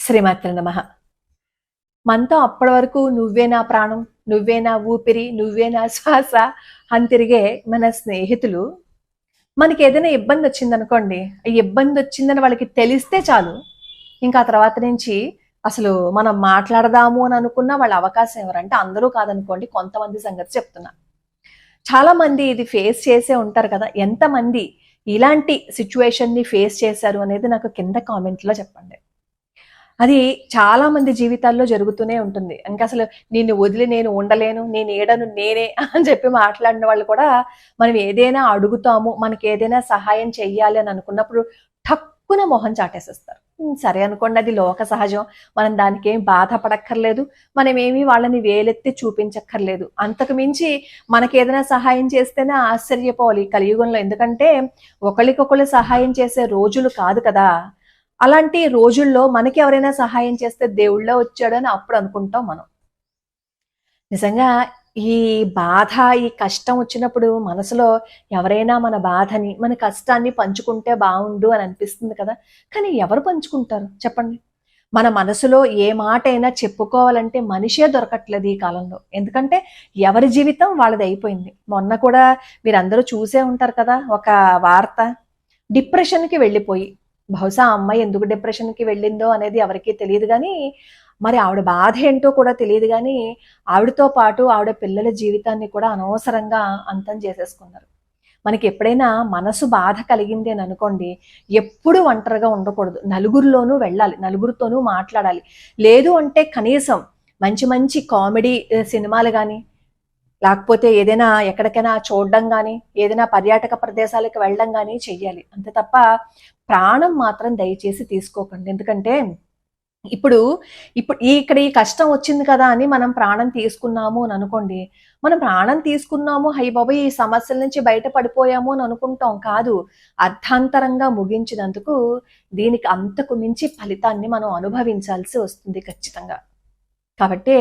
శ్రీమాత్రే నమః. మనతో అప్పటి వరకు నువ్వే నా ప్రాణం, నువ్వే నా ఊపిరి, నువ్వే నా శ్వాస అని తిరిగే మన స్నేహితులు మనకి ఏదైనా ఇబ్బంది వచ్చిందనుకోండి, ఈ ఇబ్బంది వచ్చిందని వాళ్ళకి తెలిస్తే చాలు, ఇంకా ఆ తర్వాత నుంచి అసలు మనం మాట్లాడదాము అని అనుకున్న వాళ్ళ అవకాశం ఎవరంటే అందరూ కాదనుకోండి, కొంతమంది సంగతి చెప్తున్నా. చాలా మంది ఇది ఫేస్ చేసే ఉంటారు కదా. ఎంతమంది ఇలాంటి సిచ్యువేషన్ని ఫేస్ చేశారు అనేది నాకు కింద కామెంట్లో చెప్పండి. అది చాలా మంది జీవితాల్లో జరుగుతూనే ఉంటుంది. ఇంకా అసలు నిన్ను వదిలి నేను ఉండలేను, నేను ఏడను నేనే అని చెప్పి మాట్లాడిన వాళ్ళు కూడా మనం ఏదైనా అడుగుతాము, మనకి ఏదైనా సహాయం చెయ్యాలి అని అనుకున్నప్పుడు ఠక్కున మొహం చాటేసేస్తారు. సరే అనుకోండి, అది లోక సహజం, మనం దానికి ఏం బాధపడక్కర్లేదు, మనమేమి వాళ్ళని వేలెత్తి చూపించక్కర్లేదు. అంతకు మించి మనకి ఏదైనా సహాయం చేస్తేనే ఆశ్చర్యపోవాలి కలియుగంలో. ఎందుకంటే ఒకరికొకరు సహాయం చేసే రోజులు కాదు కదా. అలాంటి రోజుల్లో మనకి ఎవరైనా సహాయం చేస్తే దేవుళ్ళో వచ్చాడని అప్పుడు అనుకుంటాం మనం. నిజంగా ఈ బాధ, ఈ కష్టం వచ్చినప్పుడు మనసులో ఎవరైనా మన బాధని, మన కష్టాన్ని పంచుకుంటే బాగుండు అని అనిపిస్తుంది కదా. కానీ ఎవరు పంచుకుంటారు చెప్పండి? మన మనసులో ఏ మాట అయినా చెప్పుకోవాలంటే మనిషే దొరకట్లేదు ఈ కాలంలో. ఎందుకంటే ఎవరి జీవితం వాళ్ళది అయిపోయింది. మొన్న కూడా మీరందరూ చూసే ఉంటారు కదా, ఒక వార్త. డిప్రెషన్కి వెళ్ళిపోయి, బహుశా ఆ అమ్మాయి ఎందుకు డిప్రెషన్కి వెళ్ళిందో అనేది ఎవరికీ తెలియదు, కానీ మరి ఆవిడ బాధ ఏంటో కూడా తెలియదు, కానీ ఆవిడతో పాటు ఆవిడ పిల్లల జీవితాన్ని కూడా అనవసరంగా అంతం చేసేసుకున్నారు. మనకి ఎప్పుడైనా మనసు బాధ కలిగింది అని అనుకోండి, ఎప్పుడు ఒంటరిగా ఉండకూడదు, నలుగురిలోనూ వెళ్ళాలి, నలుగురితోనూ మాట్లాడాలి. లేదు అంటే కనీసం మంచి మంచి కామెడీ సినిమాలు కానీ, లేకపోతే ఏదైనా ఎక్కడికైనా చూడడం కానీ, ఏదైనా పర్యాటక ప్రదేశాలకు వెళ్ళడం కానీ చెయ్యాలి. అంతే తప్ప ప్రాణం మాత్రం దయచేసి తీసుకోకండి. ఎందుకంటే ఇప్పుడు ఇక్కడ ఈ కష్టం వచ్చింది కదా అని మనం ప్రాణం తీసుకున్నాము అని అనుకోండి, మనం ప్రాణం తీసుకున్నాము, హై బాబోయ్ ఈ సమస్యల నుంచి బయట పడిపోయాము అని అనుకుంటాం కాదు. అర్థాంతరంగా ముగించినందుకు దీనికి అంతకు మించి ఫలితాన్ని మనం అనుభవించాల్సి వస్తుంది ఖచ్చితంగా. కాబట్టి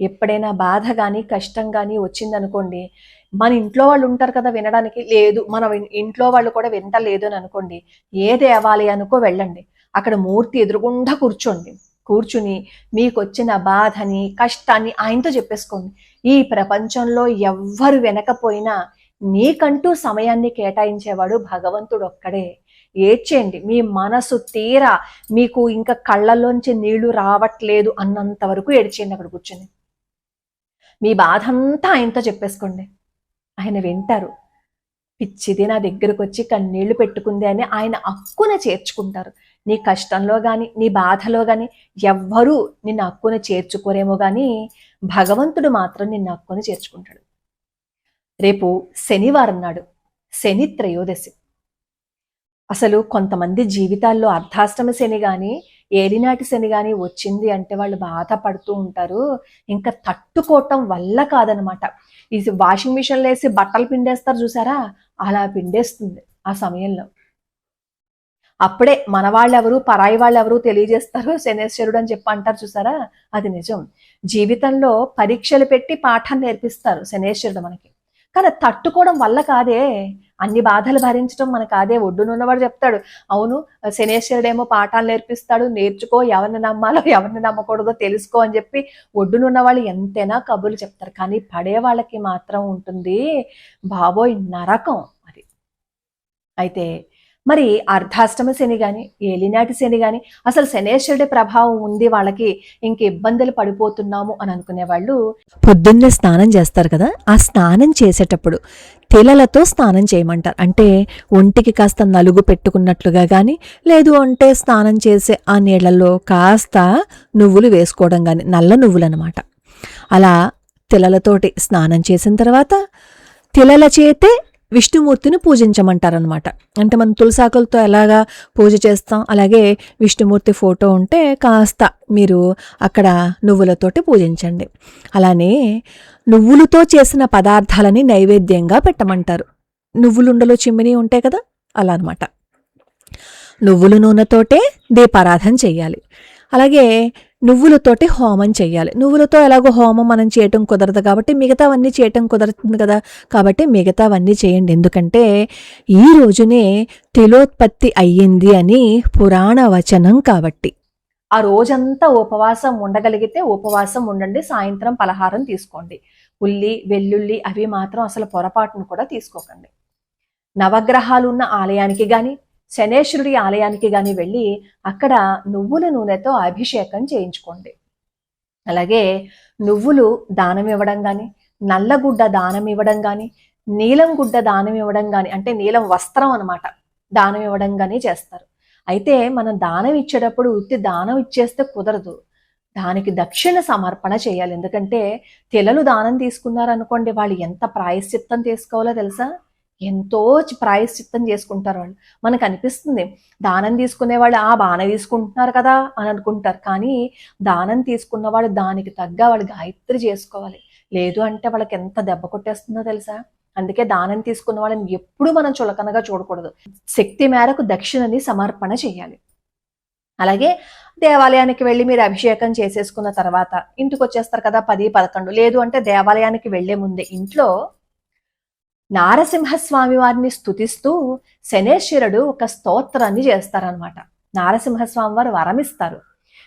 ఎప్పుడైనా బాధ కానీ కష్టం కానీ వచ్చిందనుకోండి, మన ఇంట్లో వాళ్ళు ఉంటారు కదా వినడానికి, లేదు మన ఇంట్లో వాళ్ళు కూడా వింటలేదు అని అనుకోండి, ఏ దేవాలయానికో వెళ్ళండి, అక్కడ మూర్తి ఎదురుగుండా కూర్చుని మీకు వచ్చిన బాధని కష్టాన్ని ఆయనతో చెప్పేసుకోండి. ఈ ప్రపంచంలో ఎవ్వరు వినకపోయినా నీకంటూ సమయాన్ని కేటాయించేవాడు భగవంతుడు ఒక్కడే. ఏడ్చేయండి, మీ మనసు తీరా మీకు ఇంకా కళ్ళల్లోంచి నీళ్లు రావట్లేదు అన్నంత వరకు ఏడ్చేయండి అక్కడ కూర్చొని. మీ బాధ అంతా ఆయనతో చెప్పేసుకోండి, ఆయన వింటారు. పిచ్చిది నా దగ్గరకు వచ్చి కన్నీళ్లు పెట్టుకుంది అని ఆయన అక్కున చేర్చుకుంటారు. నీ కష్టంలో కానీ నీ బాధలో కానీ ఎవ్వరూ నిన్ను అక్కున చేర్చుకోరేమో కానీ భగవంతుడు మాత్రం నిన్ను అక్కున చేర్చుకుంటాడు. రేపు శనివారం నాడు, శని త్రయోదశి. అసలు కొంతమంది జీవితాల్లో అర్ధాష్టమ శని కానీ ఏలినాటి శని కానీ వచ్చింది అంటే వాళ్ళు బాధపడుతూ ఉంటారు. ఇంకా తట్టుకోవటం వల్ల కాదనమాట. ఈ వాషింగ్ మిషన్లో వేసి బట్టలు పిండేస్తారు చూసారా, అలా పిండేస్తుంది ఆ సమయంలో. అప్పుడే మన వాళ్ళెవరు పరాయి వాళ్ళెవరు తెలియజేస్తారు శనేశ్వరుడు అని చెప్పి అంటారు చూసారా, అది నిజం. జీవితంలో పరీక్షలు పెట్టి పాఠాన్ని నేర్పిస్తారు శనేశ్వరుడు మనకి. కానీ తట్టుకోవడం వల్ల కాదే, అన్ని బాధలు భరించడం మన కాదే. ఒడ్డునున్నవాడు చెప్తాడు, అవును శనేశ్వరుడేమో పాఠాలు నేర్పిస్తాడు, నేర్చుకో, ఎవరిని నమ్మాలో ఎవరిని నమ్మకూడదో తెలుసుకో అని చెప్పి ఒడ్డునున్న వాళ్ళు ఎంతైనా కబుర్లు చెప్తారు. కానీ పడే వాళ్ళకి మాత్రం ఉంటుంది బాబోయ్ నరకం అది. అయితే మరి అర్ధాష్టమ శని కానీ ఏలినాటి శని కానీ అసలు శనేశ్వరుడి ప్రభావం ఉంది వాళ్ళకి, ఇంక ఇబ్బందులు పడిపోతున్నాము అని అనుకునే వాళ్ళు పొద్దున్నే స్నానం చేస్తారు కదా, ఆ స్నానం చేసేటప్పుడు తిలలతో స్నానం చేయమంటారు. అంటే ఒంటికి కాస్త నలుగు పెట్టుకున్నట్లుగా కానీ, లేదు అంటే స్నానం చేసే ఆ నీళ్లలో కాస్త నువ్వులు వేసుకోవడం కానీ, నల్ల నువ్వులు అనమాట. అలా తిలలతోటి స్నానం చేసిన తర్వాత తిలల చేతే విష్ణుమూర్తిని పూజించమంటారనమాట. అంటే మనం తులసాకులతో ఎలాగా పూజ చేస్తాం, అలాగే విష్ణుమూర్తి ఫోటో ఉంటే కాస్త మీరు అక్కడ నువ్వులతోటి పూజించండి. అలానే నువ్వులతో చేసిన పదార్థాలని నైవేద్యంగా పెట్టమంటారు. నువ్వులుండలో చిమ్మిని ఉంటాయి కదా, అలా అనమాట. నువ్వుల నూనెతోటే దీపారాధన చెయ్యాలి. అలాగే నువ్వులతోటి హోమం చెయ్యాలి. నువ్వులతో ఎలాగో హోమం మనం చేయటం కుదరదు కాబట్టి మిగతావన్నీ చేయటం కుదరుతుంది కదా, కాబట్టి మిగతావన్నీ చేయండి. ఎందుకంటే ఈ రోజునే తిలోత్పత్తి అయ్యింది అని పురాణ వచనం కాబట్టి. ఆ రోజంతా ఉపవాసం ఉండగలిగితే ఉపవాసం ఉండండి, సాయంత్రం పలహారం తీసుకోండి. ఉల్లి వెల్లుల్లి అవి మాత్రం అసలు పొరపాటును కూడా తీసుకోకండి. నవగ్రహాలు ఉన్న ఆలయానికి గాని, శనేశ్వరుడి ఆలయానికి గాని వెళ్ళి అక్కడ నువ్వుల నూనెతో అభిషేకం చేయించుకోండి. అలాగే నువ్వులు దానం ఇవ్వడం కానీ, నల్లగుడ్డ దానం ఇవ్వడం కానీ, నీలం గుడ్డ దానం ఇవ్వడం కానీ, అంటే నీలం వస్త్రం అనమాట, దానం ఇవ్వడం కానీ చేస్తారు. అయితే మనం దానం ఇచ్చేటప్పుడు ఉత్తి దానం ఇచ్చేస్తే కుదరదు, దానికి దక్షిణ సమర్పణ చేయాలి. ఎందుకంటే తెలలు దానం తీసుకున్నారనుకోండి, వాళ్ళు ఎంత ప్రాయశ్చిత్తం తీసుకోవాలో తెలుసా? ఎంతో ప్రాయశ్చిత్తం చేసుకుంటారు వాళ్ళు. మనకు అనిపిస్తుంది దానం తీసుకునే వాళ్ళు బాగానే తీసుకుంటున్నారు కదా అని అనుకుంటారు. కానీ దానం తీసుకున్న వాళ్ళు దానికి తగ్గ వాళ్ళు గాయత్రి చేసుకోవాలి. లేదు అంటే వాళ్ళకి ఎంత దెబ్బ కొట్టేస్తుందో తెలుసా? అందుకే దానం తీసుకున్న వాళ్ళని ఎప్పుడు మనం చులకనగా చూడకూడదు. శక్తి మేరకు దక్షిణని సమర్పణ చేయాలి. అలాగే దేవాలయానికి వెళ్ళి మీరు అభిషేకం చేసేసుకున్న తర్వాత ఇంటికి వచ్చేస్తారు కదా 10-11. లేదు అంటే దేవాలయానికి వెళ్లే ముందే ఇంట్లో నారసింహస్వామి వారిని స్తుతిస్తూ శనేశ్వరుడు ఒక స్తోత్రాన్ని చేస్తారనమాట. నారసింహస్వామి వారు వరమిస్తారు,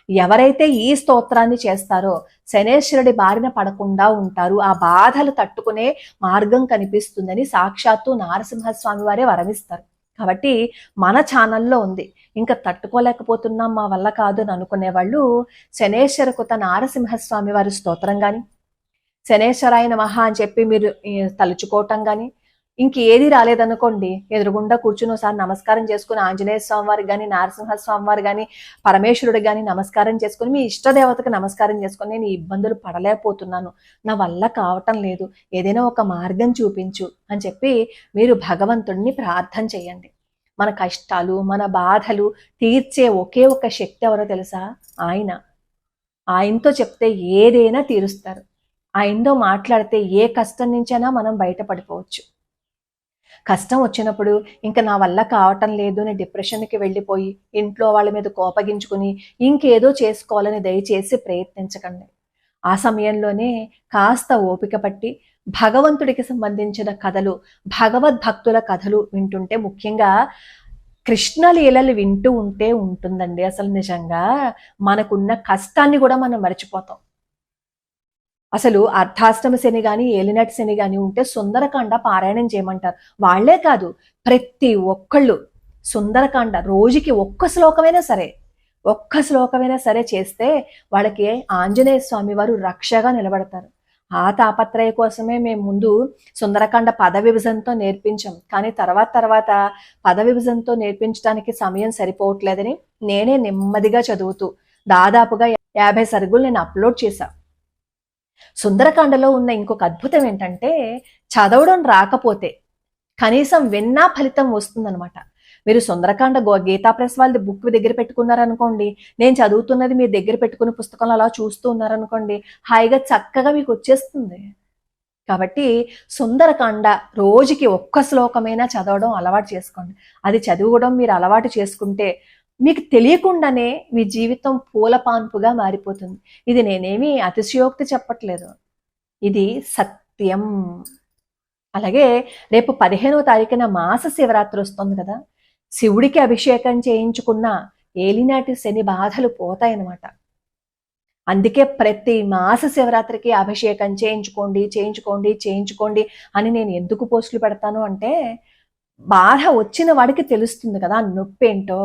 ఎవరైతే ఈ స్తోత్రాన్ని చేస్తారో శనేశ్వరుడి బారిన పడకుండా ఉంటారు, ఆ బాధలు తట్టుకునే మార్గం కనిపిస్తుందని సాక్షాత్తు నారసింహస్వామి వారే వరమిస్తారు. కాబట్టి మన ఛానల్లో ఉంది. ఇంకా తట్టుకోలేకపోతున్నాం, మా వల్ల కాదు అని అనుకునే వాళ్ళు శనేశ్వర కృత నారసింహస్వామి వారి స్తోత్రం కానీ, శనేశ్వరాయ నమః అని చెప్పి మీరు తలుచుకోవటం కానీ, ఇంకేది రాలేదనుకోండి ఎదురుగుండా కూర్చుని ఒకసారి నమస్కారం చేసుకుని ఆంజనేయ స్వామి వారికి కానీ, నరసింహస్వామి వారు కానీ, పరమేశ్వరుడికి కానీ నమస్కారం చేసుకుని, మీ ఇష్టదేవతకు నమస్కారం చేసుకుని, నేను ఈ ఇబ్బందులు పడలేకపోతున్నాను, నా వల్ల కావటం లేదు, ఏదైనా ఒక మార్గం చూపించు అని చెప్పి మీరు భగవంతుడిని ప్రార్థన చేయండి. మన కష్టాలు మన బాధలు తీర్చే ఒకే ఒక శక్తి ఎవరో తెలుసా? ఆయనతో చెప్తే ఏదైనా తీరుస్తారు. ఆయనతో మాట్లాడితే ఏ కష్టం నుంచైనా మనం బయటపడిపోవచ్చు. కష్టం వచ్చినప్పుడు ఇంకా నా వల్ల కావటం లేదు అని డిప్రెషన్కి వెళ్ళిపోయి ఇంట్లో వాళ్ళ మీద కోపగించుకుని ఇంకేదో చేసుకోవాలని దయచేసి ప్రయత్నించకండి. ఆ సమయంలోనే కాస్త ఓపిక పట్టి భగవంతుడికి సంబంధించిన కథలు, భగవద్భక్తుల కథలు వింటుంటే, ముఖ్యంగా కృష్ణలీలలు వింటూ ఉంటే ఉంటుందండి అసలు నిజంగా మనకున్న కష్టాన్ని కూడా మనం మర్చిపోతాం. అసలు అర్ధాష్టమ శని గాని ఏలినాటి శని గాని ఉంటే సుందరకాండ పారాయణం చేయమంటారు. వాళ్లే కాదు, ప్రతి ఒక్కళ్ళు సుందరకాండ రోజుకి ఒక్క శ్లోకమైనా సరే చేస్తే వాళ్ళకి ఆంజనేయ స్వామి వారు రక్షగా నిలబడతారు. ఆ తాపత్రయ కోసమే మేము ముందు సుందరకాండ పద విభజనతో నేర్పించాం. కానీ తర్వాత పద విభజనతో నేర్పించడానికి సమయం సరిపోవట్లేదని నేనే నెమ్మదిగా చదువుతూ దాదాపుగా 50 సరుకులు నేను అప్లోడ్ చేశా. సుందరకాండలో ఉన్న ఇంకొక అద్భుతం ఏంటంటే, చదవడం రాకపోతే కనీసం విన్నా ఫలితం వస్తుందనమాట. మీరు సుందరకాండ గీతా ప్రెస్ వాళ్ళది బుక్ దగ్గర పెట్టుకున్నారనుకోండి, నేను చదువుతున్నది మీరు దగ్గర పెట్టుకుని పుస్తకంలో అలా చూస్తూ ఉన్నారనుకోండి, హాయిగా చక్కగా మీకు వచ్చేస్తుంది. కాబట్టి సుందరకాండ రోజుకి ఒక్క శ్లోకమైనా చదవడం అలవాటు చేసుకోండి. అది చదవడం మీరు అలవాటు చేసుకుంటే మీకు తెలియకుండానే మీ జీవితం పూలపాన్పుగా మారిపోతుంది. ఇది నేనేమి అతిశయోక్తి చెప్పట్లేదు, ఇది సత్యం. అలాగే రేపు 15వ తారీఖున మాస శివరాత్రి వస్తుంది కదా, శివుడికి అభిషేకం చేయించుకున్న ఏలినాటి శని బాధలు పోతాయన్నమాట. అందుకే ప్రతి మాస శివరాత్రికి అభిషేకం చేయించుకోండి అని నేను ఎందుకు పోస్టులు పెడతాను అంటే, బాధ వచ్చిన వాడికి తెలుస్తుంది కదా నొప్పి ఏంటో,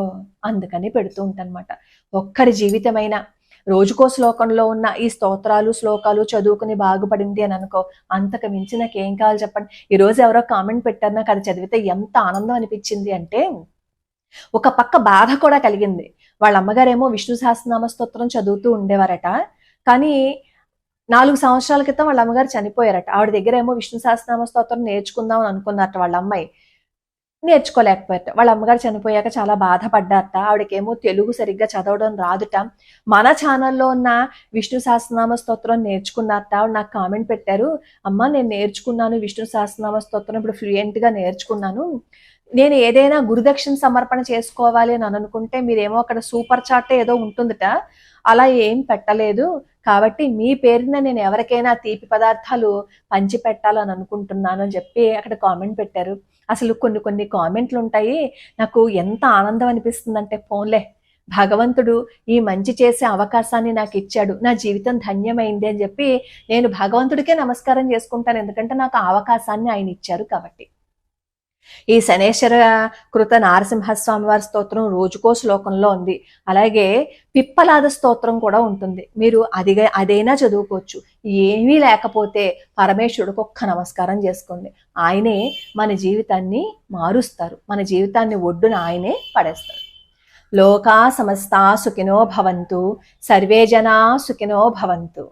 అందుకని పెడుతూ ఉంటానమాట. ఒక్కరి జీవితమైనా రోజుకో శ్లోకంలో ఉన్న ఈ స్తోత్రాలు శ్లోకాలు చదువుకుని బాగుపడింది అని అనుకో, అంతకు మించి నాకు ఏం కావాలి చెప్పండి. ఈరోజు ఎవరో కామెంట్ పెట్టారు, నాకు అది చదివితే ఎంత ఆనందం అనిపించింది అంటే, ఒక పక్క బాధ కూడా కలిగింది. వాళ్ళ అమ్మగారేమో విష్ణు సహస్రనామ స్తోత్రం చదువుతూ ఉండేవారట. కానీ 4 సంవత్సరాల క్రితం వాళ్ళ అమ్మగారు చనిపోయారట. ఆవిడ దగ్గర ఏమో విష్ణు సహస్రనామ స్తోత్రం నేర్చుకుందాం అని అనుకున్నారట వాళ్ళ అమ్మాయి, నేర్చుకోలేకపోయారట. వాళ్ళ అమ్మగారు చనిపోయాక చాలా బాధపడ్డారట. ఆవిడకేమో తెలుగు సరిగ్గా చదవడం రాదుట. మన ఛానల్లో ఉన్న విష్ణు సహస్రనామ స్తోత్రం నేర్చుకున్నారట. ఆవిడ నాకు కామెంట్ పెట్టారు, అమ్మ నేను నేర్చుకున్నాను విష్ణు సహస్రనామ స్తోత్రం, ఇప్పుడు ఫ్లూయెంట్గా నేర్చుకున్నాను, నేను ఏదైనా గురుదక్షిణ సమర్పణ చేసుకోవాలి అని అనుకుంటే మీరేమో అక్కడ సూపర్ చాట్ ఏదో ఉంటుందట, అలా ఏం పెట్టలేదు, కాబట్టి మీ పేరున నేను ఎవరికైనా తీపి పదార్థాలు పంచి పెట్టాలని అనుకుంటున్నాను అని చెప్పి అక్కడ కామెంట్ పెట్టారు. అసలు కొన్ని కామెంట్లు ఉంటాయి, నాకు ఎంత ఆనందం అనిపిస్తుందంటే, ఫోన్లే భగవంతుడు ఈ మంచి చేసే అవకాశాన్ని నాకు ఇచ్చాడు, నా జీవితం ధన్యమైంది అని చెప్పి నేను భగవంతుడికే నమస్కారం చేసుకుంటాను. ఎందుకంటే నాకు ఆ అవకాశాన్ని ఆయన ఇచ్చారు కాబట్టి. ఈ శనేశ్వర కృత నారసింహస్వామి వారి స్తోత్రం రోజుకో శ్లోకంలో ఉంది. అలాగే పిప్పలాద స్తోత్రం కూడా ఉంటుంది. మీరు అదైనా చదువుకోవచ్చు. ఏమీ లేకపోతే పరమేశ్వరుడికి ఒక్క నమస్కారం చేసుకోండి. ఆయనే మన జీవితాన్ని మారుస్తారు. మన జీవితాన్ని ఒడ్డున ఆయనే పడేస్తారు. లోకా సమస్తా సుఖినో భవంతు, సర్వే జనా సుఖినో భవంతు.